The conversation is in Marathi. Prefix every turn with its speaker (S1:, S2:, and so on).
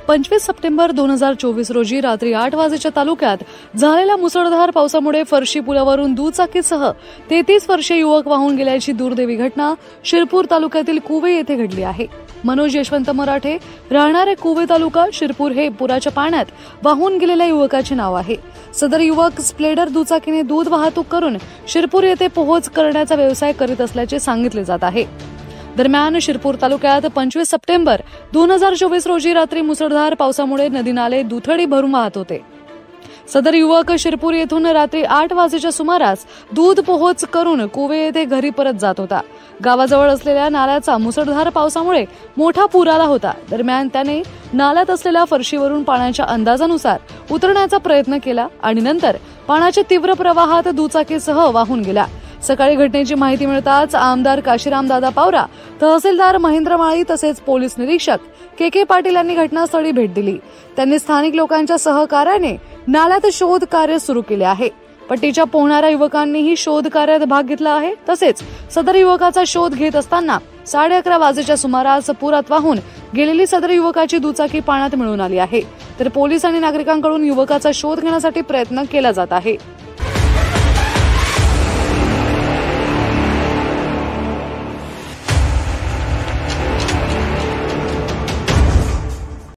S1: 25 सप्टेंबर 2024 रोजी रात्री 8 वाजेच्या तालुक्यात झालेल्या मुसळधार पावसामुळे फरशी पुलावरून दुचाकीसह 33 वर्षीय युवक वाहून गेल्याची दुर्दैवी घटना शिरपूर तालुक्यातील कुवे येथे घडली आहे। मनोज यशवंत मराठे राहणारे कुवे तालुका शिरपूर हे पुराच्या पाण्यात वाहून गेलेल्या युवकाचे नाव आहे। सदर युवक स्प्लेंडर दुचाकीने दूध वाहतूक करून शिरपूर येथे पोहोच करण्याचा व्यवसाय करीत असल्याचे सांगितले जात आहे। दरम्यान शिरपूर तालुक्यात 25 सप्टेंबर 2024 रोजी रात्री मुसळधार पावसामुळे नदी नाले दुथडी भरून वाहत होते। सदर युवक शिरपूर येथून रात्री 8 वाजेच्या सुमारास दूध पोहोच करून कुवे येथे घरी परत जात होता। गावाजवळ असलेल्या नाल्याचा मुसळधार पावसामुळे मोठा पूर आला होता। दरम्यान त्याने नाल्यात असलेल्या फरशीवरून पाण्याच्या अंदाजानुसार उतरण्याचा प्रयत्न केला आणि नंतर पाण्याच्या तीव्र प्रवाहात दुचाकीसह वाहून गेला। सकाळी घटनेची माहिती मिळताच आमदार काशीरामदादा पावरा, तहसीलदार महेंद्र माळी तसेच पोलीस निरीक्षक के पाटील यांनी घटनास्थळी भेट दिली। त्यांनी स्थानिक लोकांच्या सहकार्याने नाल्यात शोध कार्य सुरू केले आहे। पट्टीच्या पोहणाऱ्या युवकांनीही शोध कार्यात भाग घेतला आहे। तसेच सदर युवकाचा शोध घेत असताना 11:30 वाजेच्या सुमारास पुरात वाहून गेलेली सदर युवकाची दुचाकी पाण्यात मिळून आली आहे। तर पोलीस आणि नागरिकांकडून युवकाचा शोध घेण्यासाठी प्रयत्न केला जात आहे।